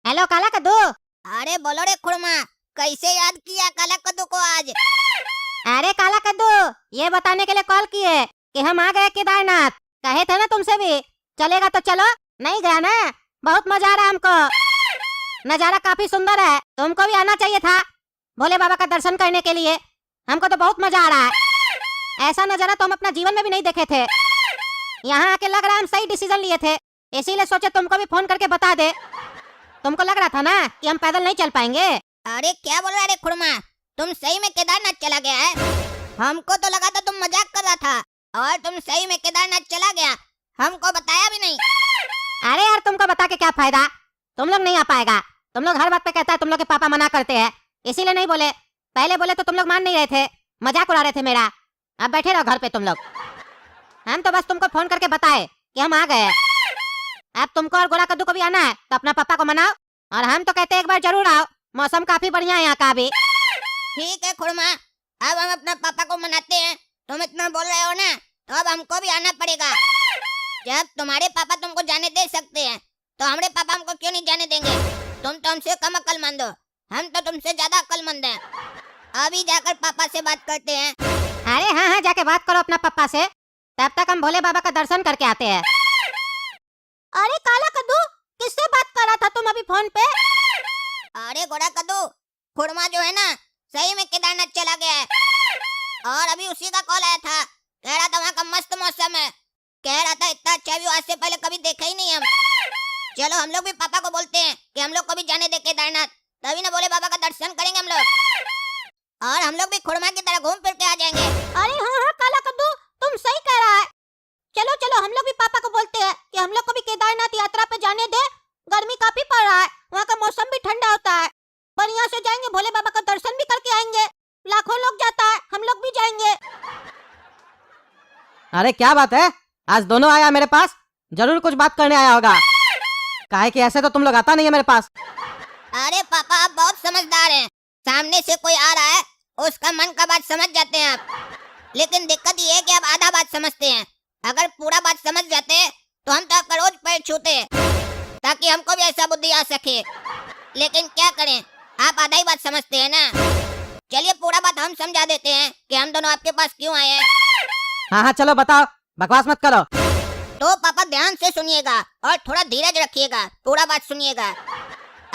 Hello काला कद्दू। अरे बोलो रे खुड़मा, कैसे याद किया काला कद्दू को आज? अरे काला कद्दू, ये बताने के लिए कॉल किए कि हम आ गए केदारनाथ। कहे थे ना तुमसे भी चलेगा तो चलो, नहीं गया ना। बहुत मजा आ रहा है हमको, नजारा काफी सुंदर है। तुमको भी आना चाहिए था भोले बाबा का दर्शन करने के लिए। हमको तो बहुत मजा आ रहा है, ऐसा नजारा तो हम अपना जीवन में भी नहीं देखे थे। यहाँ आके लग रहा है हम सही डिसीजन लिए थे, इसीलिए सोचे तुमको भी फोन करके बता दे। तुमको लग रहा था ना कि हम पैदल नहीं चल पाएंगे। अरे क्या बोल रहा है रे खुड़मा, तुम सही में केदारनाथ चला गया है? हमको तो लगा था तुम मजाक कर रहा था, और तुम सही में केदारनाथ चला गया, हमको बताया भी नहीं। अरे यार तुमको बता के क्या फायदा, तुम लोग नहीं आ पाएगा। तुम लोग हर बात पे कहता है तुम लोग के पापा मना करते हैं, इसीलिए नहीं बोले। पहले बोले तो तुम लोग मान नहीं रहे थे, मजाक उड़ा रहे थे मेरा। अब बैठे रहो घर पे तुम लोग। हम तो बस तुमको फोन करके बताए कि हम आ गए। अब तुमको और गोरा कद्दू को भी आना है तो अपना पापा को मनाओ, और हम तो कहते हैं एक बार जरूर आओ। मौसम काफी बढ़िया है यहाँ का भी। ठीक है खुड़मा, अब हम अपना पापा को मनाते हैं। तुम इतना बोल रहे हो ना, तो अब हमको भी आना पड़ेगा। जब तुम्हारे पापा तुमको जाने दे सकते हैं, तो हमारे पापा हमको क्यों नहीं जाने देंगे? तुम तो हमसे कम अक्लमंद हो, हम तो तुमसे ज्यादा अक्लमंद हैं। अभी जाकर पापा से बात करते हैं। अरे हाँ हाँ, जाके बात करो अपना पापा से, तब तक हम भोले बाबा का दर्शन करके आते हैं। अरे काला कद्दू, किससे बात कर रहा था तुम अभी फोन पे? अरे गोरा कद्दू, खुड़मा जो है ना, सही में केदारनाथ चला गया है, और अभी उसी का कॉल आया था। कह रहा था वहाँ का मस्त मौसम है, कह रहा था इतना अच्छा व्यू आज से पहले कभी देखा ही नहीं हम। चलो हम लोग भी पापा को बोलते हैं कि हम लोग को भी जाने दे केदारनाथ, तभी ना भोले बाबा का दर्शन करेंगे हम लोग, और हम लोग भी खुड़मा की तरह घूम फिर के आ जाएंगे। अरे हाँ हाँ काला कद्दू, तुम सही कह रहा है। चलो चलो हम लोग भी पापा को बोलते हैं कि हम लोग को भी केदारनाथ यात्रा पे जाने दे। गर्मी काफी पड़ रहा है, वहाँ का मौसम भी ठंडा होता है। बढ़िया से जाएंगे, भोले बाबा का दर्शन भी करके आएंगे। लाखों लोग जाता है, हम लोग भी जाएंगे। अरे क्या बात है, आज दोनों आया मेरे पास, जरूर कुछ बात करने आया होगा। काहे कि ऐसे तो तुम लोग आता नहीं है मेरे पास। अरे पापा आप बहुत समझदार हैं, सामने से कोई आ रहा है उसका मन का बात समझ जाते हैं आप। लेकिन दिक्कत ये है कि आप आधा बात समझते हैं। अगर पूरा बात समझ जाते तो हम तो आपका रोज पैर छूते, ताकि हमको भी ऐसा बुद्धि आ सके। लेकिन क्या करें, आप आधा ही बात समझते हैं ना। चलिए पूरा बात हम समझा देते हैं कि हम दोनों आपके पास क्यों आए हैं। हाँ हाँ चलो बताओ, बकवास मत करो। तो पापा ध्यान से सुनिएगा और थोड़ा धीरज रखिएगा, पूरा बात सुनिएगा।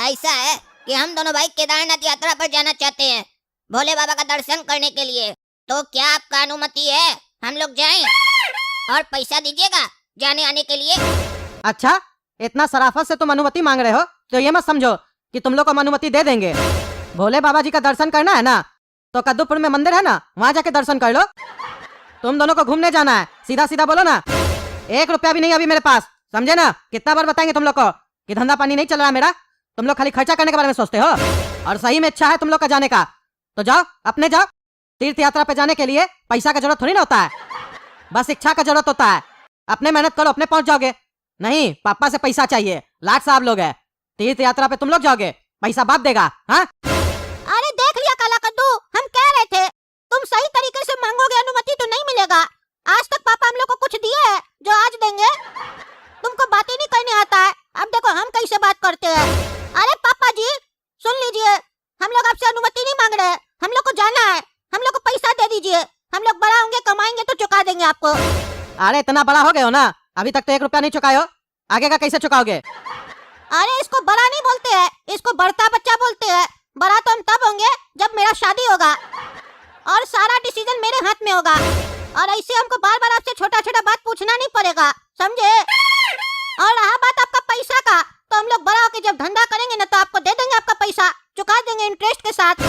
ऐसा है कि हम दोनों भाई केदारनाथ यात्रा पर जाना चाहते हैं, भोले बाबा का दर्शन करने के लिए। तो क्या आपका अनुमति है हम लोग जाएं? और पैसा दीजिएगा जाने आने के लिए। अच्छा, इतना सराफत से तुम अनुमति मांग रहे हो तो ये मत समझो कि तुम लोग को हम अनुमति दे देंगे। भोले बाबा जी का दर्शन करना है ना, तो कद्दूपुर में मंदिर है ना, वहाँ जाके दर्शन कर लो। तुम दोनों को घूमने जाना है, सीधा सीधा बोलो ना। 1 रुपया भी नहीं अभी मेरे पास, समझे ना? कितना बार बताएंगे तुम लोग को कि धंधा पानी नहीं चल रहा मेरा। तुम लोग खाली खर्चा करने के बारे में सोचते हो, और सही में इच्छा है तुम लोग का जाने का तो जाओ, अपने जाओ। तीर्थ यात्रा पे जाने के लिए पैसा का जरूरत थोड़ी ना होता है, बस इच्छा का जरूरत होता है। अपने मेहनत करो, अपने पहुंच जाओगे। नहीं, पापा से पैसा चाहिए, लाट साहब लोग है। तीर्थ यात्रा पे तुम लोग जाओगे, पैसा बाप देगा। हाँ अरे देख लिया काला कद्दू, हम कह रहे थे तुम सही तरीके से मांगोगे अनुमति तो नहीं मिलेगा। आज तक पापा हम लोग को कुछ दिए है जो आज देंगे? तुमको बात ही नहीं करने आता है। अब देखो हम कैसे बात करते हैं। अरे पापा जी सुन लीजिए, हम लोग आपसे अनुमति नहीं मांग रहे हैं, हम लोग को जाना है। हम लोग को पैसा दे दीजिए, हम लोग बड़ा होंगे, कमाएंगे तो चुका देंगे आपको। अरे इतना बड़ा हो गए हो ना, अभी तक तो 1 रुपया नहीं चुकाए हो, आगे का कैसे चुकाओगे? अरे इसको बड़ा नहीं बोलते हैं, इसको बढ़ता बच्चा बोलते हैं। बड़ा तो हम तब होंगे जब मेरा शादी होगा और सारा डिसीजन मेरे हाथ में होगा, और ऐसे हमको बार बार आपसे छोटा छोटा बात पूछना नहीं पड़ेगा, समझे? और रहा बात आपका पैसा का, तो हम लोग बड़ा होकर जब धंधा करेंगे ना, तो आपको दे देंगे, आपका पैसा चुका देंगे इंटरेस्ट के साथ।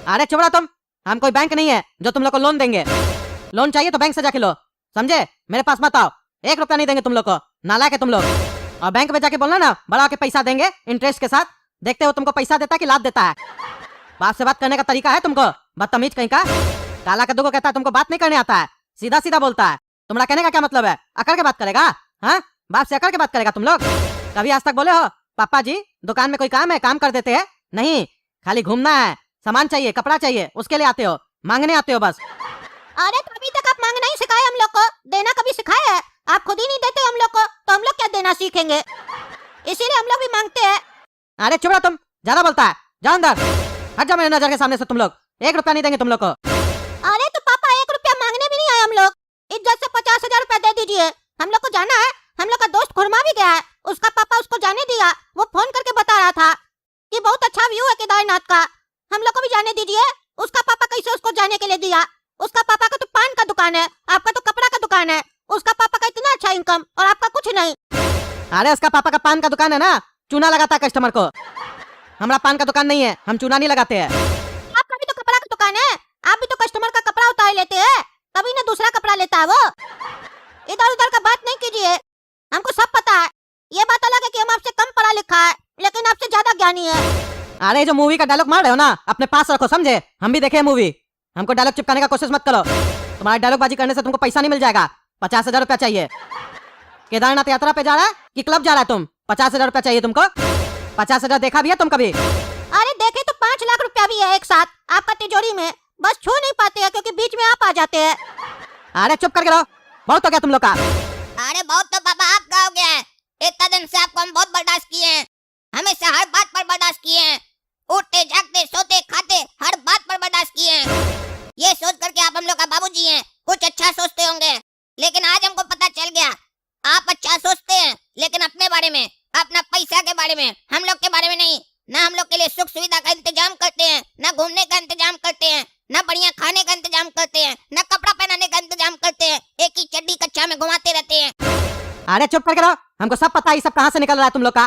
अरे चुपड़ा तुम, हम कोई बैंक नहीं है जो तुम लोग को लोन देंगे। लोन चाहिए तो बैंक से जाके लो, समझे? मेरे पास मत आओ, 1 रुपया नहीं देंगे तुम लोग को, नालायक है तुम लोग। और बैंक में जाके बोलना ना, बड़ा होके पैसा देंगे इंटरेस्ट के साथ। देखते हो तुमको पैसा देता है कि लाभ देता है। बाप से बात करने का तरीका है तुमको, बदतमीज कहीं का। काला कद्दू को कहता है तुमको बात नहीं करने आता है, सीधा सीधा बोलता है। तुम्हारा कहने का क्या मतलब है? अकड़ के बात करेगा? हाँ, बाप से अकड़ के बात करेगा तुम लोग? कभी आज तक बोले हो पापा जी दुकान में कोई काम है, काम कर देते हैं? नहीं, खाली घूमना है, सामान चाहिए, कपड़ा चाहिए, उसके लिए आते हो, मांगने आते हो बस। अरे तो अभी तक आप मांगना ही सिखाए हम लोग को, देना कभी सिखाया है? आप खुद ही नहीं देते हम लोग को, तो हम लोग क्या देना सीखेंगे? इसीलिए हम लोग भी मांगते हैं। अरे चुप रहो तुम, ज्यादा बोलता है। जाओ अंदर, हट जाओ मेरे नजर के सामने से तुम लोग। 1 रुपया नहीं देंगे तुम लोग को। अरे तो पापा 1 रुपया मांगने भी नहीं आए हम लोग, इज्जत से 50,000 रुपया दे दीजिए। हम लोग को जाना है, हम लोग का दोस्त खुरमा भी गया है, उसका पापा उसको जाने दिया। वो फोन करके बता रहा था कि बहुत अच्छा व्यू है केदारनाथ का, हम लोग को भी जाने दीजिए। उसका पापा कैसे उसको जाने के लिए दिया? उसका पापा का तो पान का दुकान है, आपका तो कपड़ा का दुकान है। उसका पापा का इतना अच्छा इनकम और आपका कुछ नहीं। अरे उसका पापा का पान का दुकान है ना, चूना लगाता है कस्टमर को। हमारा पान का दुकान नहीं है, हम चूना नहीं लगाते हैं। आपका भी तो कपड़ा का दुकान है, आप भी तो कस्टमर का कपड़ा उतार लेते हैं, तभी ना दूसरा कपड़ा लेता है वो। इधर उधर का बात नहीं कीजिए, हमको सब पता है। ये बात अलग है कि हम आपसे कम पढ़ा लिखा है, लेकिन आपसे ज्यादा ज्ञानी है। अरे जो मूवी का डायलॉग मार रहे हो ना, अपने पास रखो, समझे? हम भी देखे मूवी, हमको डायलॉग चिपकाने का कोशिश मत करो। तुम्हारे डायलॉग बाजी करने से तुमको पैसा नहीं मिल जाएगा। 50,000 रुपया चाहिए। केदारनाथ यात्रा पे जा रहा है कि क्लब जा रहा है तुम? 50,000 रुपया चाहिए तुमको। 50,000 देखा भी है तुम कभी? अरे देखे तो 5 लाख रुपया भी है एक साथ आपका तिजोरी में, बस छू नहीं पाते हैं क्योंकि बीच में आप आ जाते हैं। अरे चुप करके रहो, बहुत हो गया तुम लोग का। अरे बहुत तो पापा आपका हो गया है। इतना दिन से आपको हम बहुत बर्दाश्त किए हैं, हमेशा हर बात पर बर्दाश्त किए हैं, उठते जागते सोते खाते हर बात पर बर्दाश्त किए हैं। ये सोच करके आप हम लोग का बाबूजी हैं, कुछ अच्छा सोचते होंगे, लेकिन आज हमको पता चल गया आप अच्छा सोचते हैं, लेकिन अपने बारे में, अपना पैसा के बारे में, हम लोग के बारे में नहीं। ना हम लोग के लिए सुख सुविधा का इंतजाम करते हैं, ना घूमने का इंतजाम करते हैं, ना बढ़िया खाने का इंतजाम करते हैं, ना कपड़ा पहनाने का इंतजाम करते हैं, एक ही चड्डी कच्चा में घुमाते रहते हैं। अरे चुप करके रहो, हमको सब पता है ये सब कहाँ से निकल रहा है तुम लोग का।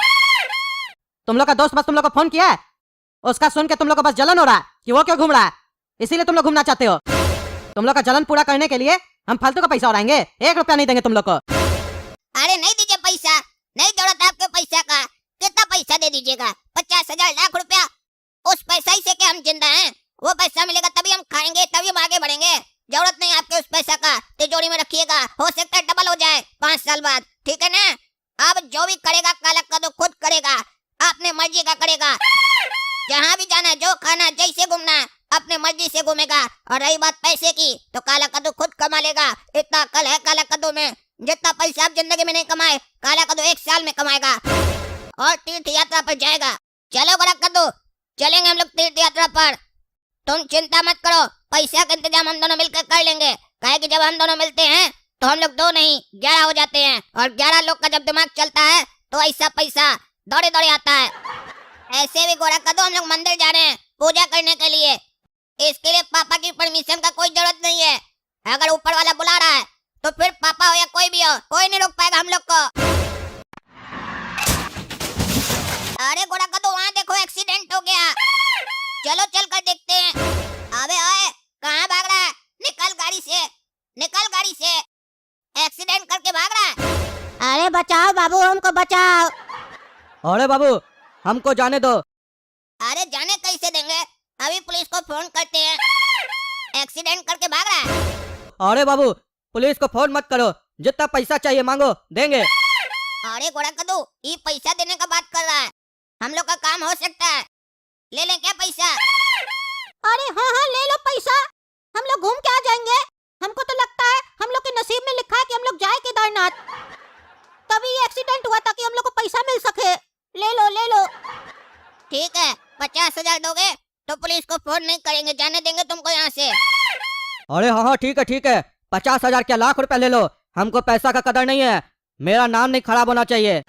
तुम लोग का दोस्त बस तुम लोग को फोन किया है, उसका सुन के तुम लोग को बस जलन हो रहा है कि वो क्यों घूम रहा है, इसीलिए तुम लोग घूमना चाहते हो। तुम लोग का जलन पूरा करने के लिए हम फालतू का पैसा उड़ाएंगे। 1 रुपया नहीं देंगे तुम लोग को। अरे नहीं दीजिए पैसा, नहीं जरूरत है आपके पैसा का। कितना पैसा दे दीजिएगा? 50,000 लाख रुपया? उस पैसा ही से क्या हम जिंदा हैं? वो पैसा मिलेगा तभी हम खाएंगे, तभी हम आगे बढ़ेंगे। जरूरत नहीं आपके उस पैसा का, तिजोरी में रखिएगा, हो सकता है डबल हो जाए 5 साल बाद, ठीक है ना? अब जो भी करेगा काला कदू खुद करेगा, अपने मर्जी का करेगा। जहाँ भी जाना है, जो खाना, जैसे घूमना है, अपने मर्जी से घूमेगा। और रही बात पैसे की, तो काला कद्दू खुद कमा लेगा। इतना अकल है काला कद्दू में, जितना पैसा आप जिंदगी में नहीं कमाए, काला कद्दू 1 साल में कमाएगा और तीर्थ यात्रा पर जाएगा। चलो काला कद्दू, चलेंगे हम लोग तीर्थ यात्रा पर। तुम चिंता मत करो, पैसा का इंतजाम हम दोनों मिलकर कर लेंगे। काहे कि जब हम दोनों मिलते हैं तो हम लोग 2 नहीं 11 हो जाते हैं, और 11 लोग का जब दिमाग चलता है तो ऐसा पैसा दौड़े दौड़े आता है। ऐसे भी गोरा कद्दू, हम लोग मंदिर जा रहे हैं पूजा करने के लिए। इसके लिए पापा की परमिशन का कोई जरूरत नहीं है। अगर ऊपर वाला बुला रहा है तो फिर पापा हो या कोई भी हो, कोई नहीं रोक पाएगा हम लोग को। अरे गोरा कद्दू, वहाँ देखो एक्सीडेंट हो गया, चलो चल कर देखते हैं। अबे ओए, कहाँ भाग रहा है? निकल गाड़ी से, निकल गाड़ी से, एक्सीडेंट करके भाग रहा है। अरे बचाओ बाबू, हमको बचाओ। अरे बाबू, हमको जाने दो। अरे जाने कैसे देंगे, अभी पुलिस को फोन करते हैं। एक्सीडेंट करके भाग रहा है। अरे बाबू, पुलिस को फोन मत करो, जितना पैसा चाहिए मांगो, देंगे। अरे गोरा कद्दू, ये पैसा देने का बात कर रहा है, हम लोग का काम हो सकता है, ले लें क्या पैसा? अरे हाँ हाँ ले लो पैसा, हम लोग घूम के आ जाएंगे। हमको तो लगता है हम लोग के नसीब में लिखा है कि हम लोग जाए केदारनाथ, तभी ये एक्सीडेंट हुआ ताकि हम लोग को पैसा मिल सके। ले लो ले लो। ठीक है, 50,000 दोगे तो पुलिस को फोन नहीं करेंगे, जाने देंगे तुमको यहाँ से। अरे हाँ हाँ ठीक है, 50,000 क्या लाख रुपया ले लो, हमको पैसा का कदर नहीं है, मेरा नाम नहीं खराब होना चाहिए।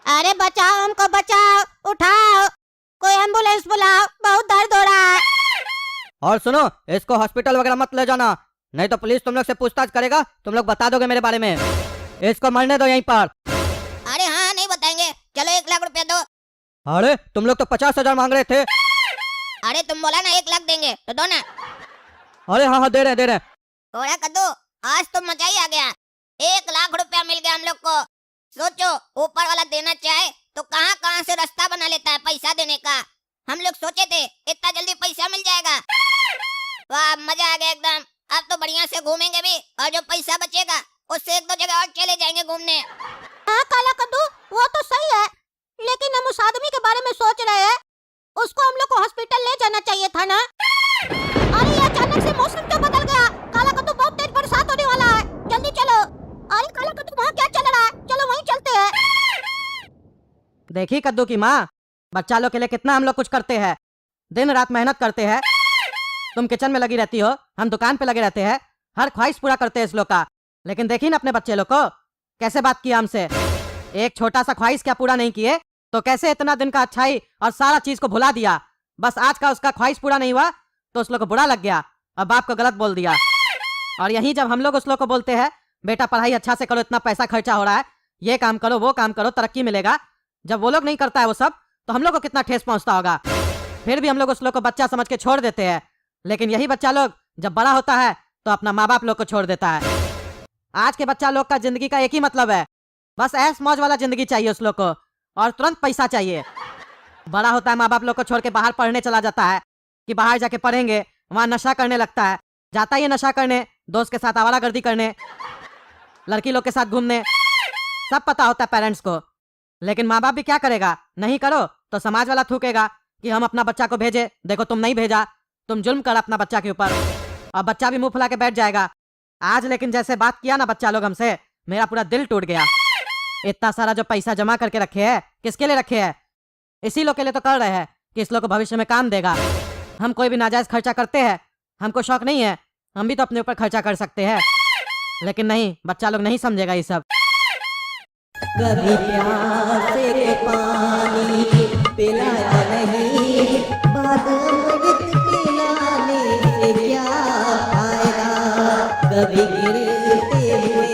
अरे बचाओ, हमको बचाओ, उठाओ, कोई एम्बुलेंस बुलाओ, बहुत दर्द हो रहा है। और सुनो, इसको हॉस्पिटल वगैरह मत ले जाना, नहीं तो पुलिस तुम लोग से पूछताछ करेगा, तुम लोग बता दोगे मेरे बारे में। इसको मरने दो यहीं पर। अरे हाँ नहीं बताएंगे, चलो 1 लाख रुपया दो। अरे तुम लोग तो 50,000 मांग रहे थे। अरे तुम बोला ना 1 लाख देंगे, तो दो ना। अरे हाँ हाँ दे रहे। गोरा कद्दू, आज तो मजा ही आ गया, 1 लाख रुपया मिल गया हम लोग को। सोचो, ऊपर वाला देना चाहे तो कहाँ कहाँ से रास्ता बना लेता है पैसा देने का। हम लोग सोचे थे इतना जल्दी पैसा मिल जाएगा, वाह मजा आ गया एकदम। अब तो बढ़िया से घूमेंगे भी, और जो पैसा बचेगा उससे 1-2 जगह और चले जाएंगे घूमने। हाँ काला कद्दू, वो तो सही है, लेकिन हम उस आदमी के बारे में सोच रहे हैं, उसको हम लोग को हॉस्पिटल ले जाना चाहिए था ना। अरे ये अचानक से मौसम क्यों बदल गया? काला कद्दू बहुत तेज बरसात होने वाला है, जल्दी चलो। अरे काला कद्दू, वहाँ क्या चल रहा है? चलो वहीं चलते हैं। देखी कद्दू की माँ, बच्चा लोग के लिए कितना हम लोग कुछ करते हैं, दिन रात मेहनत करते हैं। तुम किचन में लगी रहती हो, हम दुकान पे लगे रहते हैं, हर ख्वाहिश पूरा करते हैं इस लोग का। लेकिन देखी ना अपने बच्चे लोग को कैसे बात किया हमसे। एक छोटा सा ख्वाहिश क्या पूरा नहीं किए तो कैसे इतना दिन का अच्छाई और सारा चीज को भुला दिया। बस आज का उसका ख्वाहिश पूरा नहीं हुआ तो उस लोग को बुरा लग गया और बाप को गलत बोल दिया। और यहीं जब हम लोग उस लोग को बोलते हैं बेटा पढ़ाई अच्छा से करो, इतना पैसा खर्चा हो रहा है, ये काम करो वो काम करो, तरक्की मिलेगा, जब वो लोग नहीं करता है वो सब तो हम लोग को कितना ठेस पहुंचता होगा। फिर भी हम लोग उस लोग को बच्चा समझ के छोड़ देते हैं। लेकिन यही बच्चा लोग जब बड़ा होता है तो अपना माँ बाप लोग को छोड़ देता है। आज के बच्चा लोग का जिंदगी का एक ही मतलब है, बस ऐश मौज वाला जिंदगी चाहिए उस लोग को और तुरंत पैसा चाहिए। बड़ा होता है माँ बाप लोग को छोड़ के बाहर पढ़ने चला जाता है कि बाहर जाके पढ़ेंगे, वहां नशा करने लगता है, जाता ही है नशा करने, दोस्त के साथ आवारागर्दी करने, लड़की लोग के साथ घूमने। सब पता होता है पेरेंट्स को, लेकिन माँ बाप भी क्या करेगा, नहीं करो तो समाज वाला थूकेगा कि हम अपना बच्चा को भेजे, देखो तुम नहीं भेजा, तुम जुल्म कर अपना बच्चा के ऊपर, और बच्चा भी मुंह फुला के बैठ जाएगा। आज लेकिन जैसे बात किया ना बच्चा लोग हमसे, मेरा पूरा दिल टूट गया। इतना सारा जो पैसा जमा करके रखे है किसके लिए रखे है? इसी लोग के लिए तो कर रहे हैं कि इस लोग को भविष्य में काम देगा। हम कोई भी नाजायज खर्चा करते हैं, हमको शौक नहीं है, हम भी तो अपने ऊपर खर्चा कर सकते हैं, लेकिन नहीं, बच्चा लोग नहीं समझेगा ये सब। कभी प्यासे को पानी पिलाया नहीं, बाद अमृत पिलाने से क्या फायदा। कभी गिरते हुए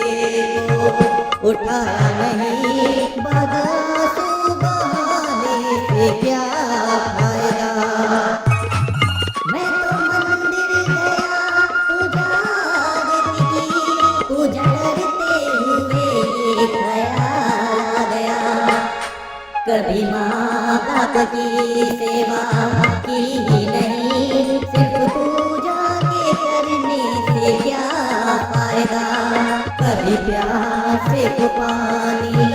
को उठाया नहीं, बाद आंसू बहाने से क्या फायदा। मैं तो मंदिर गया उजारती की, उजड़ते हुए ये ख्याल आ गया। कभी माँ बाप की सेवा की ही नहीं, सिर्फ पूजा के करने से क्या फायदा। कभी प्यासे को पानी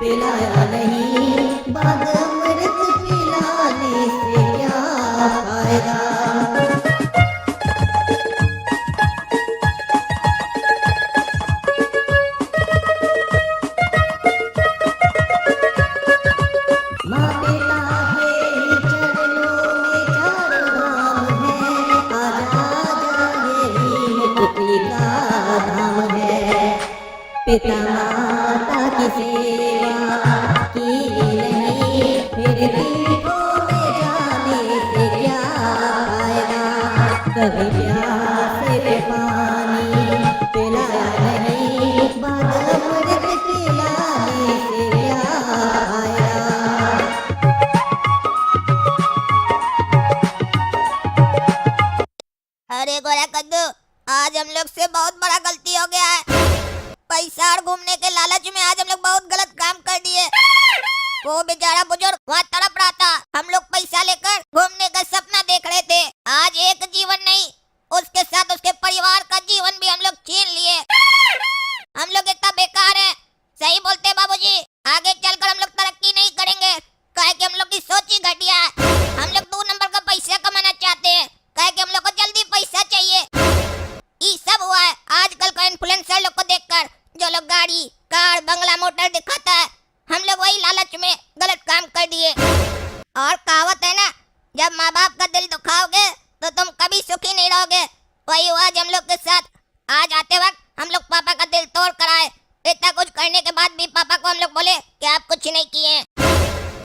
पिलाया नहीं, बाद अमृत पिलाने से क्या फायदा। माँ पिता के ही चरणों में चार धाम है, आजा आजा यही मुक्ति का धाम है। पिता माता की सेवा की नहीं, फिर पीठों में जाने से क्या फायदा। कभी प्यासे को पानी पिलाया नहीं, बाद अमृत पिलाने से क्या फायदा। अरे गोरा कद्दू, आज हम लोग से बहुत बड़ा गलती हो गया है। पैसा और घूमने के लालच में आज हम लोग बहुत गलत काम कर दिए। वो बेचारा बुजुर्ग वहाँ तड़प रहा था, हम लोग पैसा लेकर घूमने का सपना देख रहे थे। आज एक जीवन नहीं, उसके साथ उसके परिवार का जीवन भी हम लोग छीन लिए। हम लोग इतना बेकार हैं। सही बोलते बाबूजी, आगे चलकर हम लोग तरक्की नहीं करेंगे, काहे कि हम लोग की सोच ही घटिया है। हम लोग 2 नंबर का पैसा कमाना चाहते हैं, काहे कि हम लोग को जल्दी पैसा चाहिए। ये सब हुआ है आजकल का इन्फ्लुएंसर लोग को देखकर, जो लोग गाड़ी कार बंगला मोटर दिखाता है, हम लोग वही लालच में गलत काम कर दिए। और कहावत है ना, जब माँ बाप का दिल दुखाओगे तो तुम कभी सुखी नहीं रहोगे। वही हुआ आज हम लोग के साथ। आज आते वक्त हम लोग पापा का दिल तोड़ कर आए। इतना कुछ करने के बाद भी पापा को हम लोग बोले कि आप कुछ नहीं किए।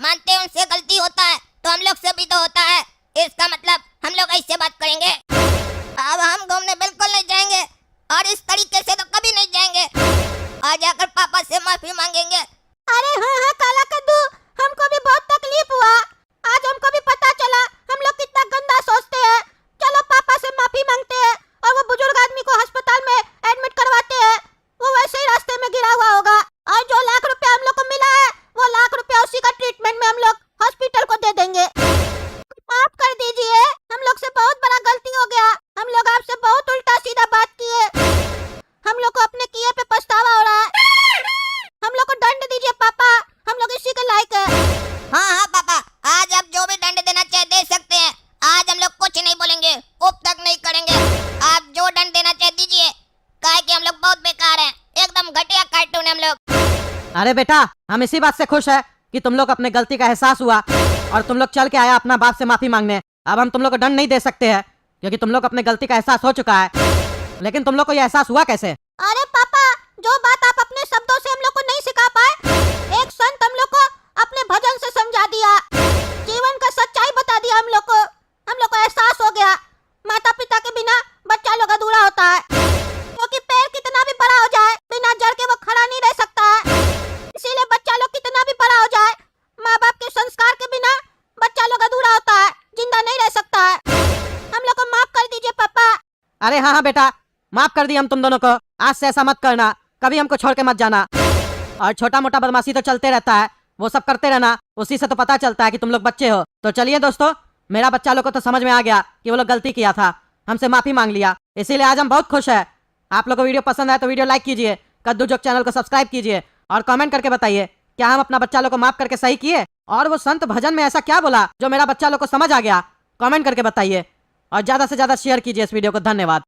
मानते हैं उनसे गलती होता है तो हम लोग से भी तो होता है, इसका मतलब हम लोग ऐसे बात करेंगे। अब हम घूमने बिल्कुल नहीं जाएंगे और इस तरीके से तो कभी नहीं जाएंगे, और जाकर पापा से माफी मांगेंगे। अरे हाँ हाँ काला कद्दू, हमको भी बहुत तकलीफ हुआ। आज हमको भी पता चला हम लोग कितना गंदा सोचते हैं। चलो पापा से माफी मांगते हैं और वो बुजुर्ग आदमी को अस्पताल में एडमिट करवाते हैं। वो वैसे ही रास्ते में गिरा हुआ होगा, और जो लाख रुपया हम लोग को मिला है वो लाख रुपया उसी का ट्रीटमेंट में हम लोग हॉस्पिटल को दे देंगे। माफ कर दीजिए, हम लोग से बहुत बड़ा गलती हो गया। हम लोग आपसे बहुत उल्टा सीधा बात किए। हम लोग को अपने किए पे पछतावा हो रहा है। हम लोग को दंड दीजिए पापा, हम लोग इसी के लायक है। हाँ हाँ पापा, आज आप जो भी दंड देना चाहे दे सकते हैं। आज हम लोग कुछ नहीं बोलेंगे, उप तक नहीं करेंगे। आप जो दंड देना चाहे दीजिए, काहे कि हम लोग बहुत बेकार हैं, एकदम घटिया कार्टून हम लोग। अरे बेटा, हम इसी बात से खुश है कि तुम लोग अपने गलती का एहसास हुआ और तुम लोग चल के आया अपना बाप से माफी मांगने। अब हम तुम लोग को दंड नहीं दे सकते हैं क्योंकि तुम लोग को अपने गलती का एहसास हो चुका है। लेकिन तुम लोग को यह एहसास हुआ कैसे? अरे पापा, जो बात आप अपने शब्दों से हम लोग को नहीं सिखा पाए, एक संत हम लोग को अपने भजन से समझा दिया, जीवन का सच्चाई बता दिया हम लोग को एहसास हो गया माता पिता के बिना बच्चा लोग अधूरा होता है, क्योंकि पेड़ कितना भी बड़ा हो जाए बिना जड़ के वो खड़ा नहीं रह सकता है। इसीलिए बच्चा लोग कितना भी बड़ा हो जाए, माँ बाप के संस्कार के बिना बच्चा लोग अधूरा होता है, जिंदा नहीं रह सकता है। हम लोग को माफ कर दीजिए पापा। अरे हाँ हाँ बेटा, माफ कर दिया हम तुम दोनों को। आज से ऐसा मत करना, कभी हमको छोड़ के मत जाना। और छोटा मोटा बदमाशी तो चलते रहता है, वो सब करते रहना, उसी से तो पता चलता है कि तुम लोग बच्चे हो। तो चलिए दोस्तों, मेरा बच्चा लोग को तो समझ में आ गया कि वो लोग गलती किया था, हमसे माफी मांग लिया, इसीलिए आज हम बहुत खुश हैं। आप लोग को वीडियो पसंद आए तो वीडियो लाइक कीजिए, कद्दू जोक चैनल को सब्सक्राइब कीजिए और कमेंट करके बताइए क्या हम अपना बच्चा लोग को माफ करके सही किए, और वो संत भजन में ऐसा क्या बोला जो मेरा बच्चा लोग को समझ आ गया। कमेंट करके बताइए और ज्यादा से ज्यादा शेयर कीजिए इस वीडियो को। धन्यवाद।